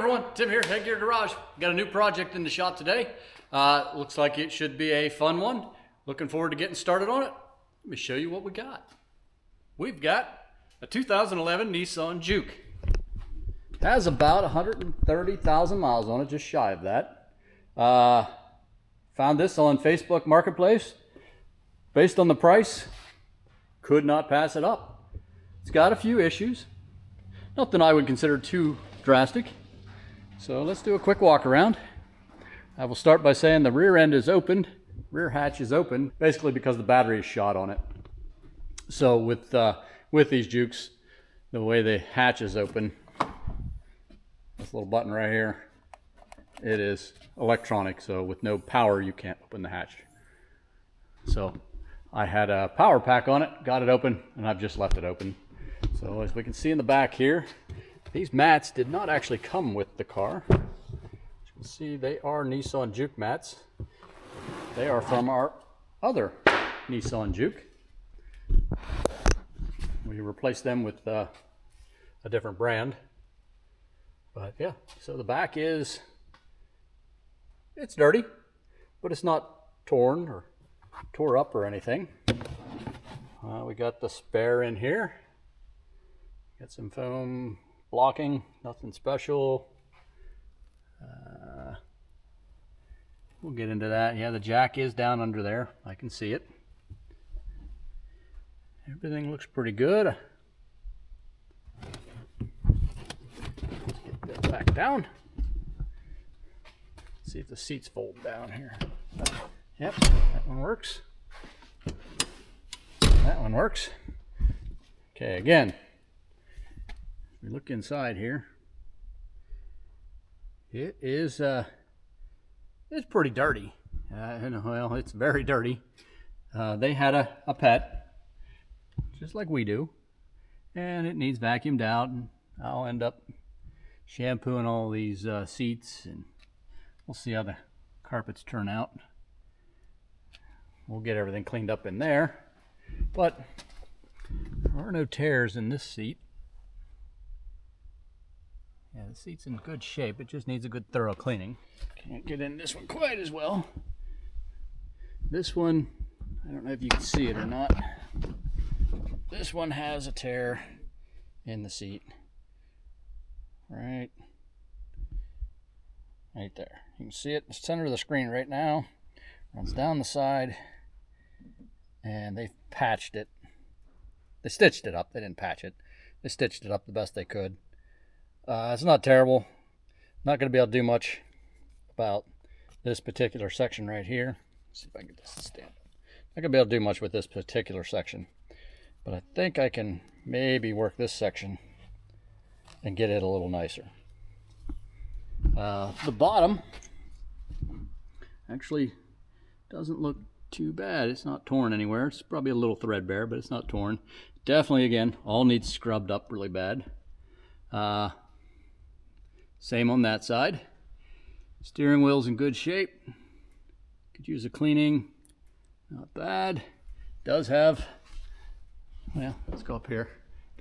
everyone, Tim here, Headgear Garage. Got a new project in the shop today. Looks like it should be a fun one. Looking forward to getting started on it. Let me show you what we got. We've got a 2011 Nissan Juke. Has about 130,000 miles on it, just shy of that. Found this on Facebook Marketplace. Based on the price, could not pass it up. It's got a few issues. Nothing I would consider too drastic. So let's do a quick walk around. I will start by saying the rear end is opened. Rear hatch is open, basically because the battery is shot on it. So with these Jukes, the way the hatch is open, this little button right here, it is electronic, so with no power you can't open the hatch. So I had a power pack on it, got it open, and I've just left it open. So as we can see in the back here, these mats did not actually come with the car. As you can see, they are Nissan Juke mats. They are from our other Nissan Juke. We replaced them with a different brand. But yeah, so the back it's dirty, but it's not torn or tore up or anything. We got the spare in here. Got some foam blocking, nothing special. We'll get into that. Yeah, the jack is down under there. I can see it. Everything looks pretty good. Let's get that back down. See if the seats fold down here. Yep, that one works. That one works. Okay, again, if we look inside here, it is it's pretty dirty. Well, it's very dirty. They had a pet, just like we do, and it needs vacuumed out, and I'll end up shampooing all these seats, and we'll see how the carpets turn out. We'll get everything cleaned up in there, but there are no tears in this seat. Yeah, the seat's in good shape. It just needs a good thorough cleaning. Can't get in this one quite as well. This one, I don't know if you can see it or not. This one has a tear in the seat. Right there. You can see it in the center of the screen right now. Runs down the side, and they've patched it. They stitched it up. They didn't patch it. They stitched it up the best they could. It's not terrible. Not going to be able to do much about this particular section right here. Let's see if I can get this to stand. Not going to be able to do much with this particular section, but I think I can maybe work this section and get it a little nicer. The bottom actually doesn't look too bad. It's not torn anywhere. It's probably a little threadbare, but it's not torn. Definitely, again, all needs scrubbed up really bad. Same on that side. Steering wheel's in good shape. Could use a cleaning. Not bad. Does have, well, let's go up here.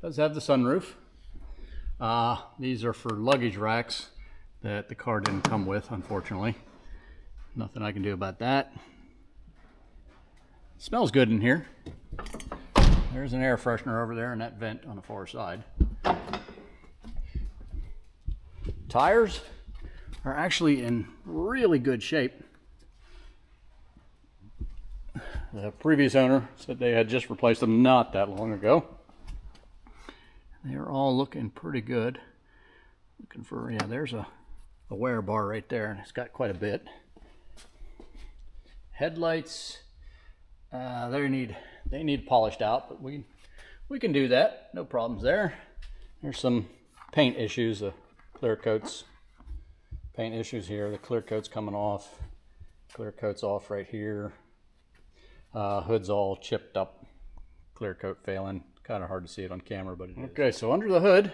Does have the sunroof. These are for luggage racks that the car didn't come with, unfortunately. Nothing I can do about that. Smells good in here. There's an air freshener over there in that vent on the far side. Tires are actually in really good shape. The previous owner said they had just replaced them not that long ago. They are all looking pretty good. Looking for, yeah, there's a wear bar right there, and it's got quite a bit. Headlights, they need polished out, but we can do that. No problems there. There's some paint issues, clear coats, paint issues here. The clear coat's coming off. Clear coat's off right here. Hood's all chipped up. Clear coat failing. Kind of hard to see it on camera, but it is. Okay, so under the hood,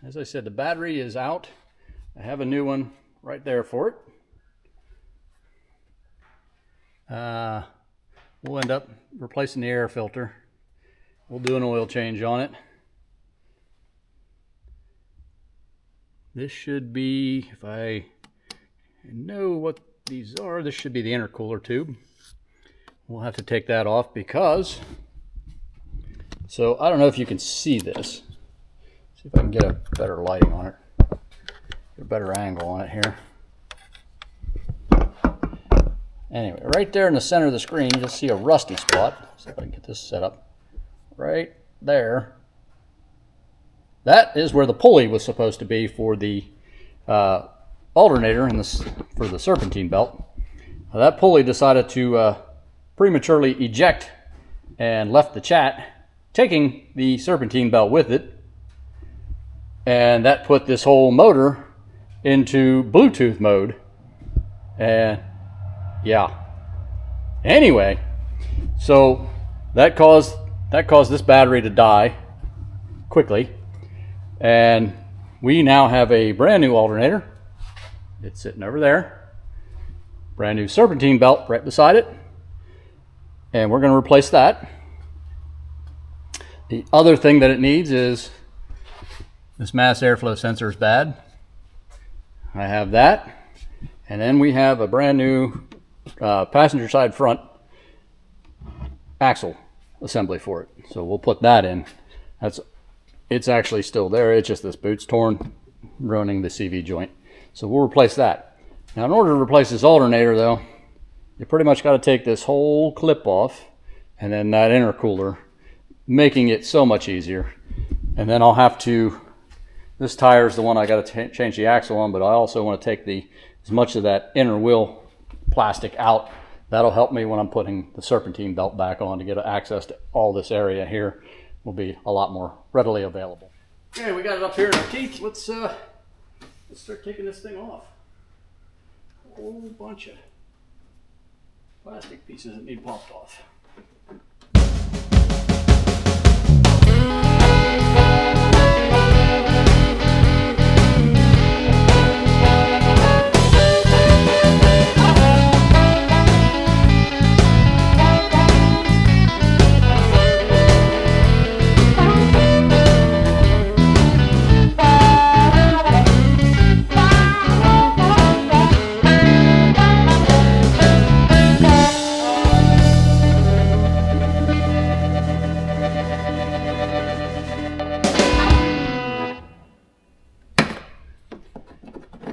as I said, the battery is out. I have a new one right there for it. We'll end up replacing the air filter. We'll do an oil change on it. This should be, if I know what these are, this should be the intercooler tube. We'll have to take that off because, so I don't know if you can see this. See if I can get a better lighting on it, get a better angle on it here. Anyway, right there in the center of the screen, you'll see a rusty spot. See if I can get this set up. Right there. That is where the pulley was supposed to be for the alternator and for the serpentine belt. That pulley decided to prematurely eject and left the chat, taking the serpentine belt with it. And that put this whole motor into Bluetooth mode. And yeah. Anyway, so that caused this battery to die quickly. And we now have a brand new alternator. It's sitting over there. Brand new serpentine belt right beside it. And we're going to replace that. The other thing that it needs is this mass airflow sensor is bad. I have that. And then we have a brand new passenger side front axle assembly for it. So we'll put that in. It's actually still there. It's just this boot's torn, ruining the CV joint. So we'll replace that. Now in order to replace this alternator though, you pretty much got to take this whole clip off and then that intercooler, making it so much easier. And then I'll have to, this tire is the one I got to change the axle on, but I also want to take as much of that inner wheel plastic out. That'll help me when I'm putting the serpentine belt back on to get access to all this area here. Will be a lot more readily available. Okay, we got it up here in our teeth. Let's start taking this thing off. A whole bunch of plastic pieces that need popped off.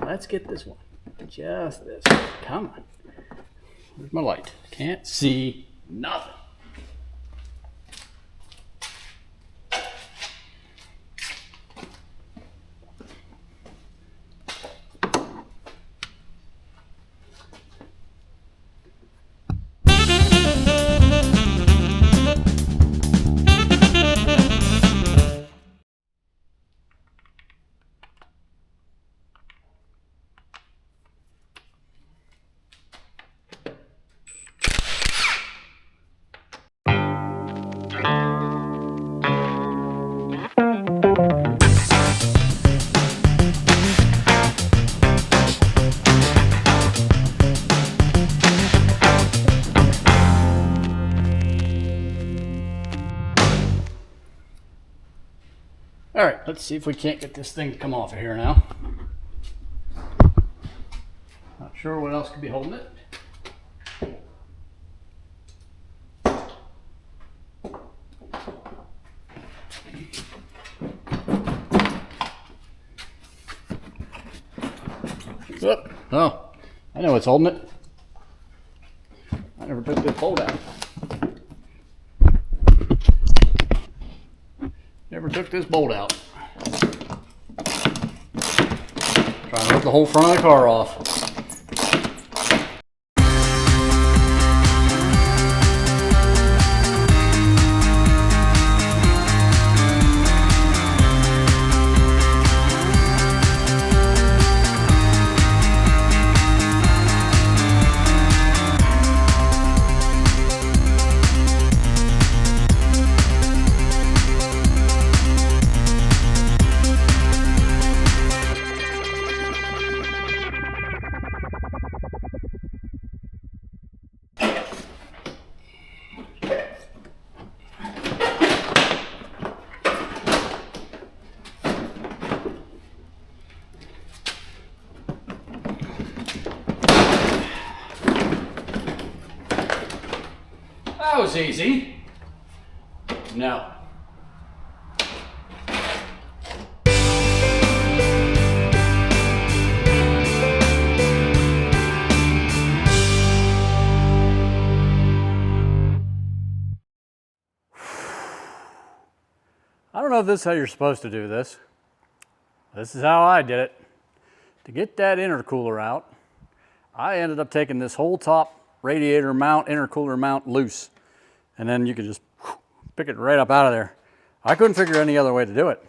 Let's get this one. Just this. Come on. Where's my light? Can't see nothing. All right, let's see if we can't get this thing to come off of here now. Not sure what else could be holding it. Oh, I know what's holding it. I never took this bolt out. Never took this bolt out. Trying to rip the whole front of the car off. was easy. No. I don't know if this is how you're supposed to do this. This is how I did it. To get that intercooler out, I ended up taking this whole top radiator mount, intercooler mount loose. And then you could just pick it right up out of there. I couldn't figure any other way to do it.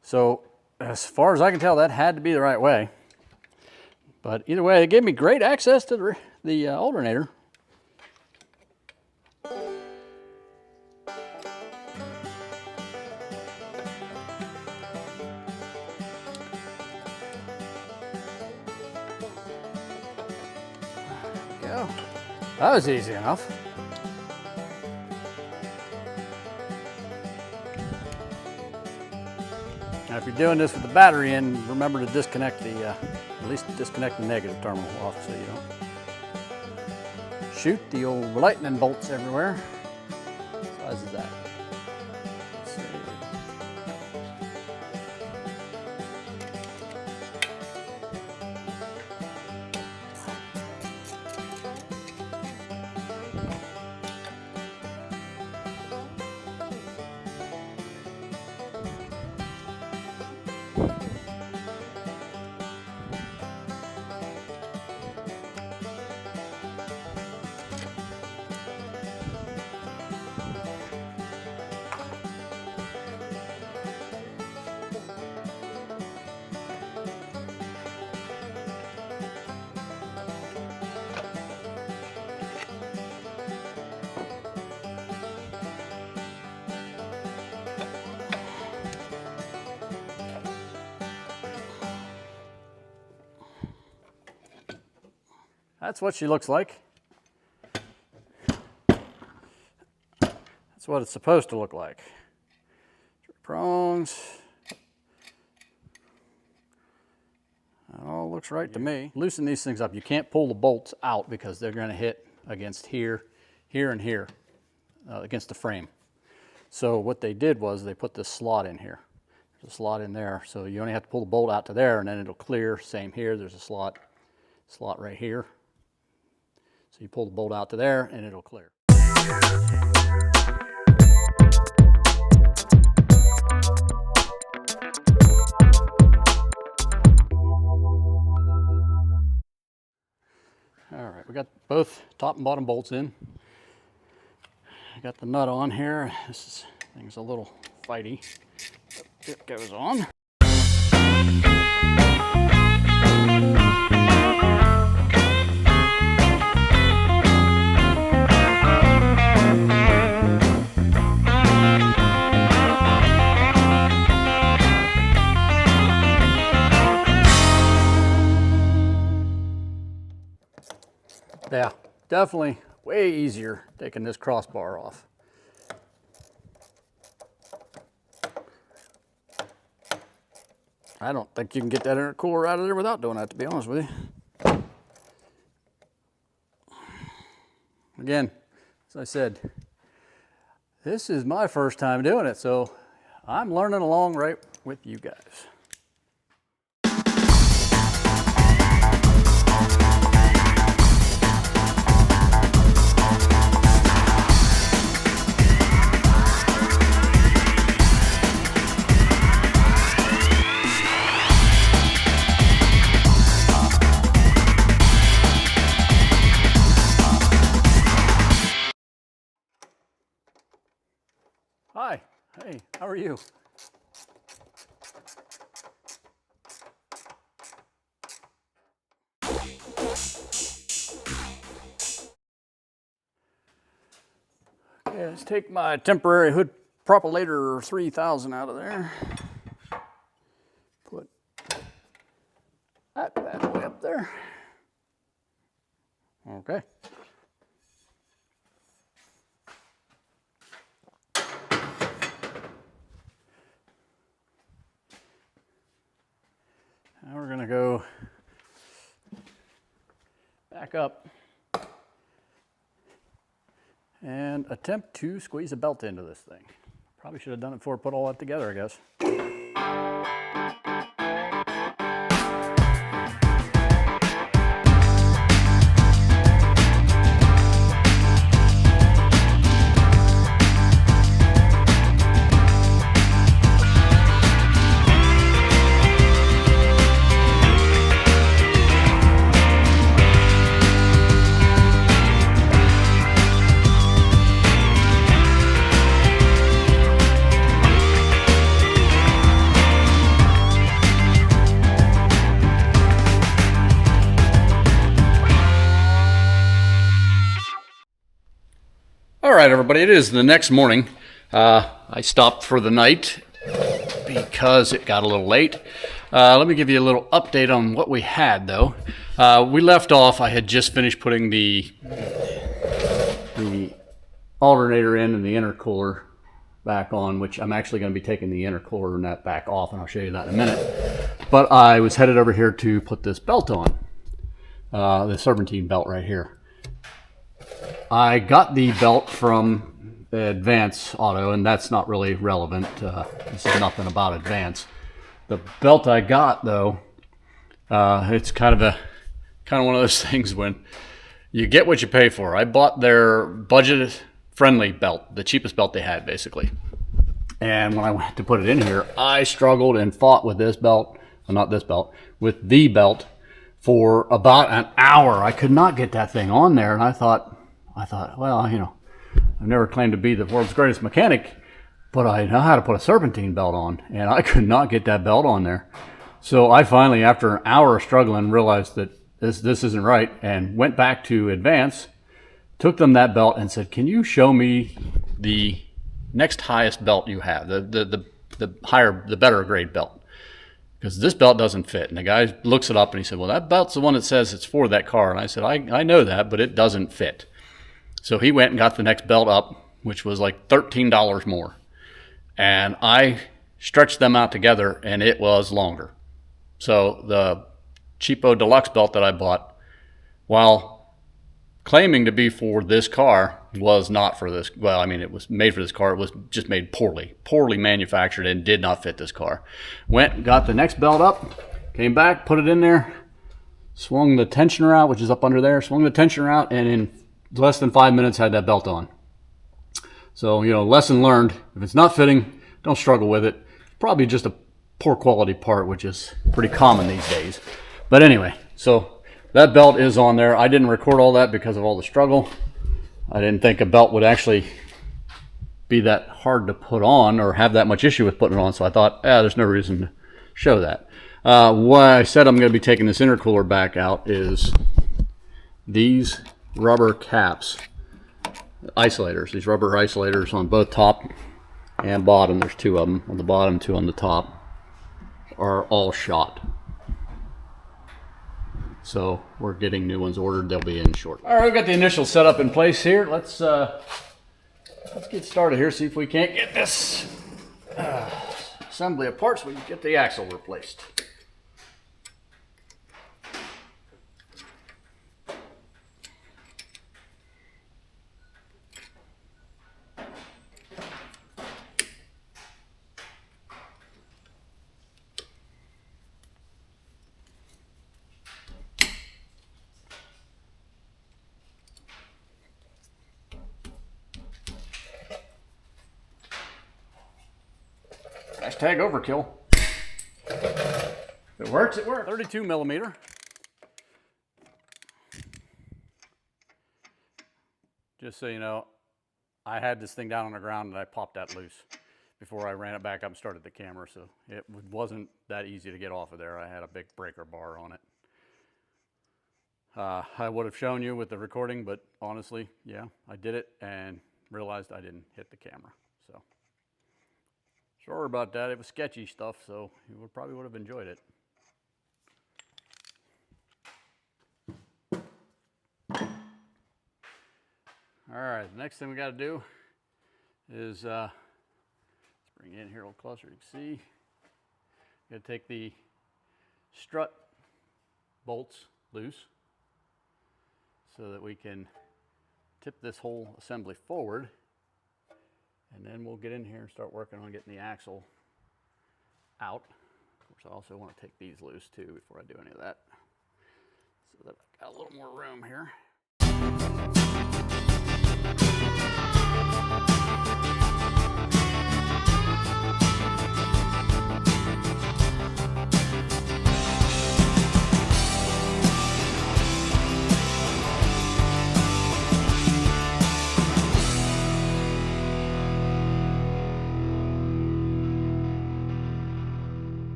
So as far as I can tell, that had to be the right way. But either way, it gave me great access to the alternator. Go. That was easy enough. Now if you're doing this with the battery in, remember to disconnect the, at least disconnect the negative terminal off so you don't shoot the old lightning bolts everywhere. What size is that? Let's see. That's what she looks like. That's what it's supposed to look like. 3 prongs. That all looks right to me. Loosen these things up. You can't pull the bolts out because they're going to hit against here, here, and here, against the frame. So what they did was they put this slot in here. There's a slot in there, so you only have to pull the bolt out to there, and then it'll clear. Same here. There's a slot right here. So you pull the bolt out to there and it'll clear. All right, we got both top and bottom bolts in. I got the nut on here. This thing's a little fighty. It goes on. Yeah, definitely way easier taking this crossbar off. I don't think you can get that intercooler out of there without doing that, to be honest with you. Again, as I said, this is my first time doing it, so I'm learning along right with you guys. Hi, hey, how are you? Okay, let's take my temporary hood propulator 3000 out of there. Put that bad boy up there. Okay. Now we're going to go back up and attempt to squeeze a belt into this thing. Probably should have done it before I put all that together, I guess. All right, everybody, it is the next morning. I stopped for the night because it got a little late. Let me give you a little update on what we had, though. We left off, I had just finished putting the alternator in and the intercooler back on, which I'm actually going to be taking the intercooler and that back off, and I'll show you that in a minute. But I was headed over here to put this belt on, the serpentine belt right here. I got the belt from Advance Auto, and that's not really relevant. This is nothing about Advance. The belt I got, though, it's kind of one of those things when you get what you pay for. I bought their budget-friendly belt, the cheapest belt they had, basically. And when I went to put it in here, I struggled and fought with this belt, well, not this belt, with the belt for about an hour. I could not get that thing on there, and I thought, well, you know, I've never claimed to be the world's greatest mechanic, but I know how to put a serpentine belt on, and I could not get that belt on there. So I finally, after an hour of struggling, realized that this isn't right, and went back to Advance, took them that belt, and said, "Can you show me the next highest belt you have, the better grade belt? Because this belt doesn't fit." And the guy looks it up, and he said, "Well, that belt's the one that says it's for that car." And I said, I know that, but it doesn't fit." So he went and got the next belt up, which was like $13 more. And I stretched them out together, and it was longer. So the cheapo deluxe belt that I bought, while claiming to be for this car, was not for this. Well, I mean, it was made for this car. It was just made poorly manufactured, and did not fit this car. Went, got the next belt up, came back, put it in there, swung the tensioner out, which is up under there, swung the tensioner out, and in less than 5 minutes had that belt on. So, you know, lesson learned. If it's not fitting, don't struggle with it. Probably just a poor quality part, which is pretty common these days. But anyway, so that belt is on there. I didn't record all that because of all the struggle. I didn't think a belt would actually be that hard to put on or have that much issue with putting it on. So I thought, there's no reason to show that. Why I said I'm going to be taking this intercooler back out is these rubber caps, isolators, these rubber isolators on both top and bottom. There's two of them on the bottom, two on the top, are all shot. So we're getting new ones ordered. They'll be in shortly. All right, we've got the initial setup in place here. Let's get started here, see if we can't get this assembly apart so we can get the axle replaced. Hashtag overkill. If it works, it works. 32 millimeter. Just so you know, I had this thing down on the ground and I popped that loose before I ran it back up and started the camera, so it wasn't that easy to get off of there. I had a big breaker bar on it. I would have shown you with the recording, but honestly, yeah, I did it and realized I didn't hit the camera. So sorry about that. It was sketchy stuff, so you probably would have enjoyed it. All right, the next thing we got to do is let's bring it in here a little closer. You can see, got to take the strut bolts loose so that we can tip this whole assembly forward, and then we'll get in here and start working on getting the axle out. Of course, I also want to take these loose too before I do any of that, so that I've got a little more room here.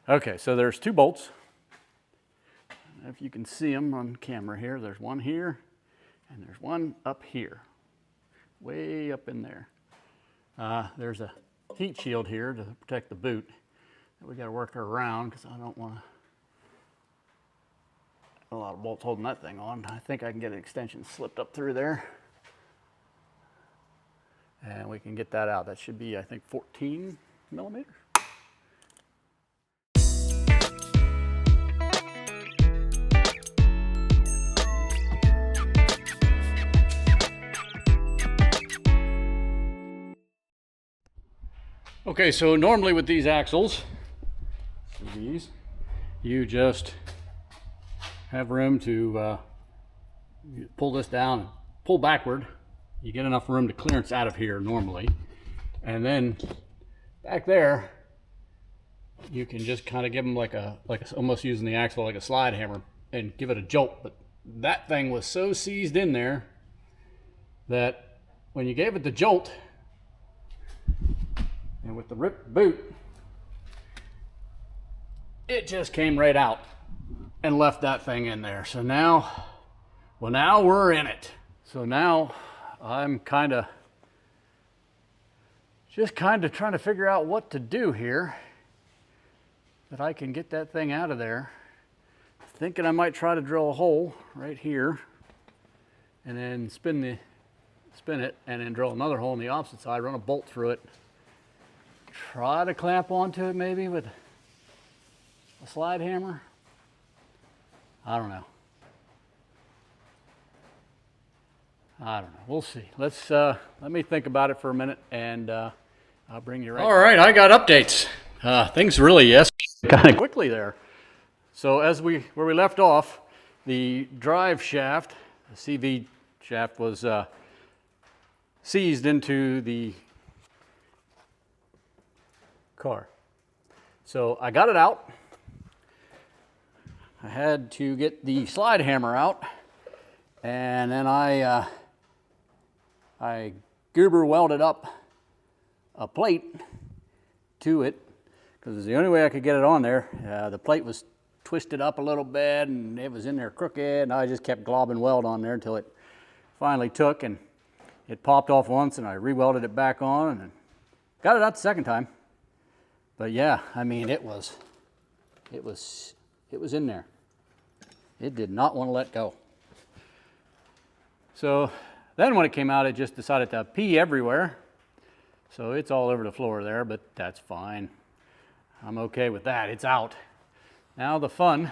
Okay, so there's 2 bolts. If you can see them on camera here, there's one here and there's one up here, way up in there. There's a heat shield here to protect the boot that we got to work around because I don't want a lot of bolts holding that thing on. I think I can get an extension slipped up through there and we can get that out. That should be, I think, 14 millimeters. Okay, so normally with these axles, you just have room to pull this down and pull backward. You get enough room to clearance out of here normally. And then back there, you can just kind of give them like almost using the axle like a slide hammer and give it a jolt. But that thing was so seized in there that when you gave it the jolt, and with the ripped boot, it just came right out and left that thing in there. So now, well, now we're in it. So now I'm just kind of trying to figure out what to do here that I can get that thing out of there. Thinking I might try to drill a hole right here and then spin it and then drill another hole on the opposite side, run a bolt through it. Try to clamp onto it maybe with a slide hammer. I don't know. We'll see. Let me think about it for a minute and I'll bring you right back. All right, I got updates. Things really kind of quickly there. So where we left off, the drive shaft, the CV shaft, was seized into the car. So I got it out. I had to get the slide hammer out, and then I goober welded up a plate to it because it's the only way I could get it on there. The plate was twisted up a little bit and it was in there crooked, and I just kept globbing weld on there until it finally took, and it popped off once and I re-welded it back on and got it out the second time. But yeah, I mean, it was in there. It did not want to let go. So then when it came out, it just decided to pee everywhere. So it's all over the floor there, but that's fine. I'm okay with that. It's out. Now the fun,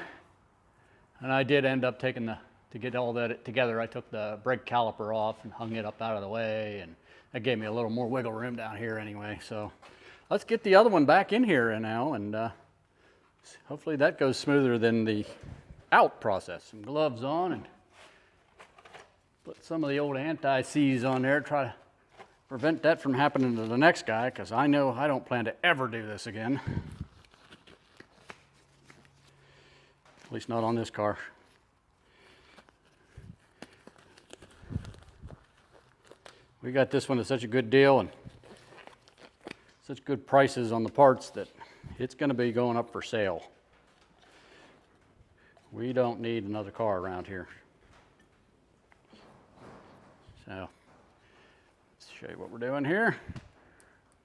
and I did end up taking to get all that together, I took the brake caliper off and hung it up out of the way, and that gave me a little more wiggle room down here anyway. So let's get the other one back in here now, and hopefully that goes smoother than the out process. Some gloves on and put some of the old anti-seize on there, try to prevent that from happening to the next guy, because I know I don't plan to ever do this again. At least not on this car. We got this one at such a good deal and such good prices on the parts that it's going to be going up for sale. We don't need another car around here. So let's show you what we're doing here.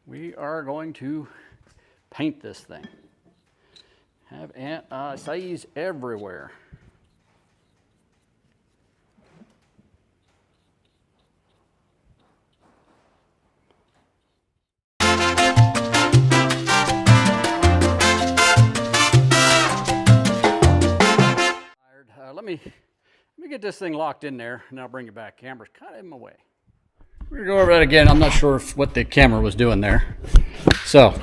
We are going to paint this thing. Have anti-seize everywhere. Let get this thing locked in there, and I'll bring it back. Camera's kind of in my way. We're gonna go over that again. I'm not sure what the camera was doing there. So,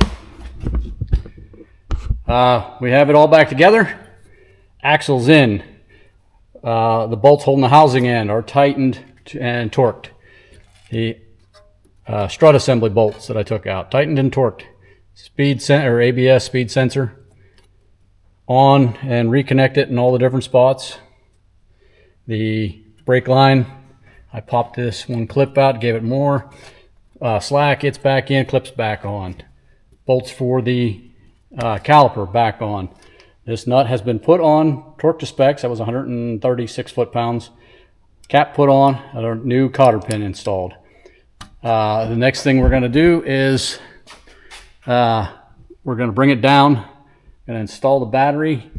we have it all back together. Axle's in. The bolts holding the housing in are tightened and torqued. The strut assembly bolts that I took out, tightened and torqued. ABS speed sensor on and reconnect it in all the different spots. The brake line, I popped this one clip out, gave it more slack, it's back in, clips back on. Bolts for the caliper back on. This nut has been put on, torque to specs. That was 136 foot-pounds. Cap put on, a new cotter pin installed. The next thing we're going to do is we're going to bring it down and install the battery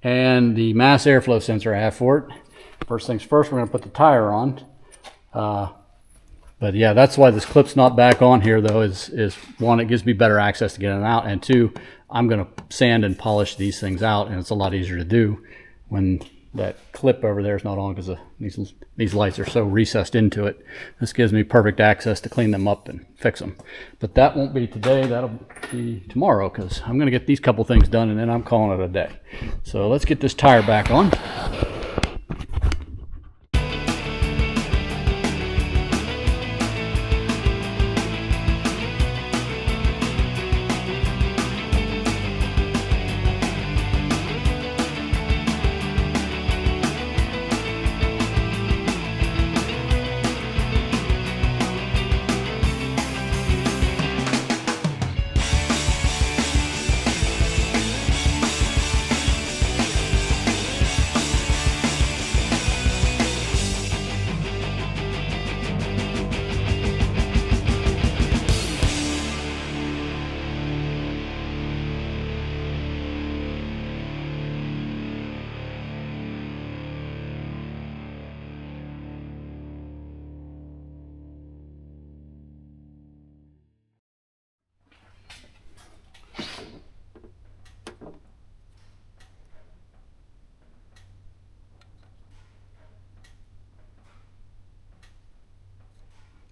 and the mass airflow sensor I have for it. First things first, we're going to put the tire on. But yeah, that's why this clip's not back on here though, is one, it gives me better access to get it out, and two, I'm going to sand and polish these things out, and it's a lot easier to do when that clip over there is not on, because these lights are so recessed into it. This gives me perfect access to clean them up and fix them. But that won't be today, that'll be tomorrow, because I'm going to get these couple things done and then I'm calling it a day. So let's get this tire back on.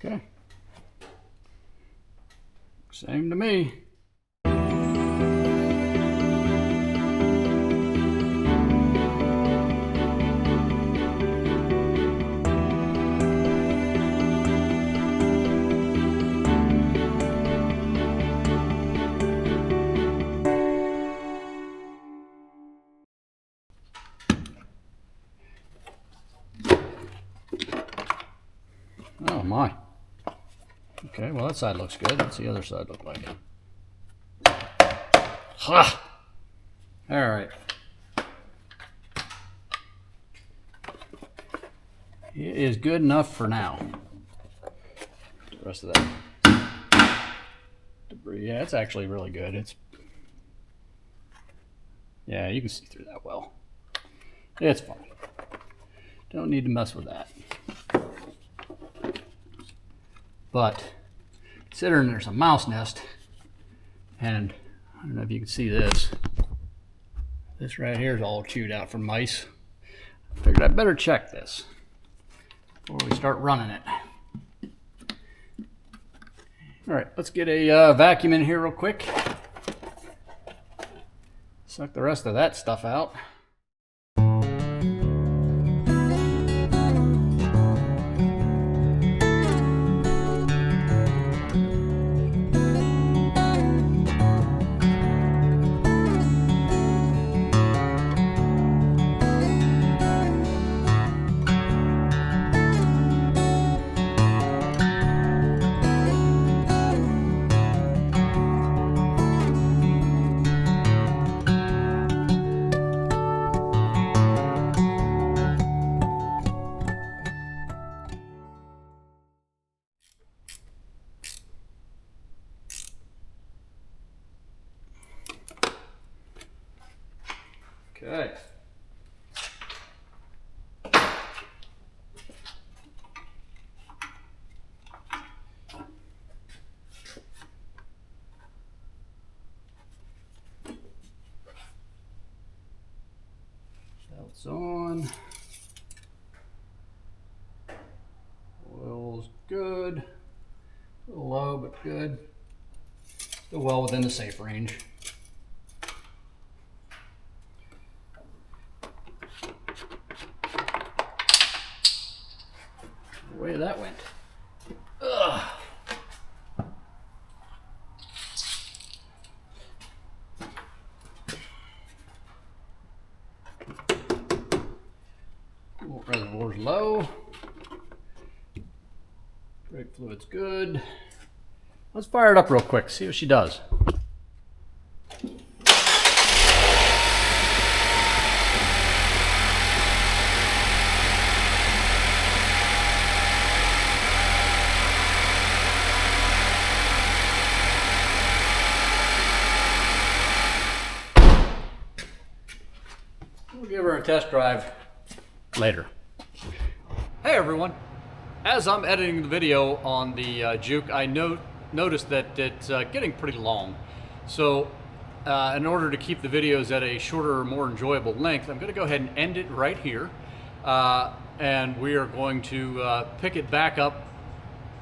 Okay. Same to me. Oh my. Okay, well that side looks good. What's the other side look like? Ha! All right. It is good enough for now. The rest of that debris, yeah, it's actually really good. Yeah, you can see through that well. It's fine. Don't need to mess with that. But considering there's a mouse nest, and I don't know if you can see this. This right here is all chewed out for mice. I figured I'd better check this before we start running it. All right, let's get a vacuum in here real quick. Suck the rest of that stuff out. Okay. Belts on. good. A little low, but good. Still well within the safe range. The way that went. Ugh. Reservoir's low. Brake fluid's good. Let's fire it up real quick, see what she does. We'll give her a test drive later. Hey everyone, as I'm editing the video on the Juke, I noticed that it's getting pretty long. So in order to keep the videos at a shorter, more enjoyable length, I'm going to go ahead and end it right here. And we are going to pick it back up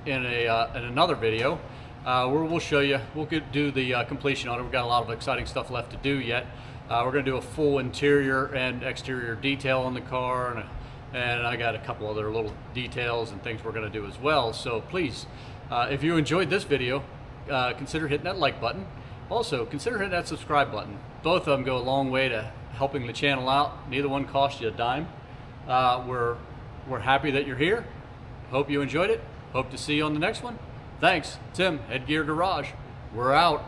in another video where we'll show you, we'll do the completion on it. We've got a lot of exciting stuff left to do yet. We're going to do a full interior and exterior detail on the car, and I got a couple other little details and things we're going to do as well. So please, if you enjoyed this video, consider hitting that like button. Also, consider hitting that subscribe button. Both of them go a long way to helping the channel out. Neither one costs you a dime. We're happy that you're here. Hope you enjoyed it. Hope to see you on the next one. Thanks, Tim, Headgear Garage. We're out.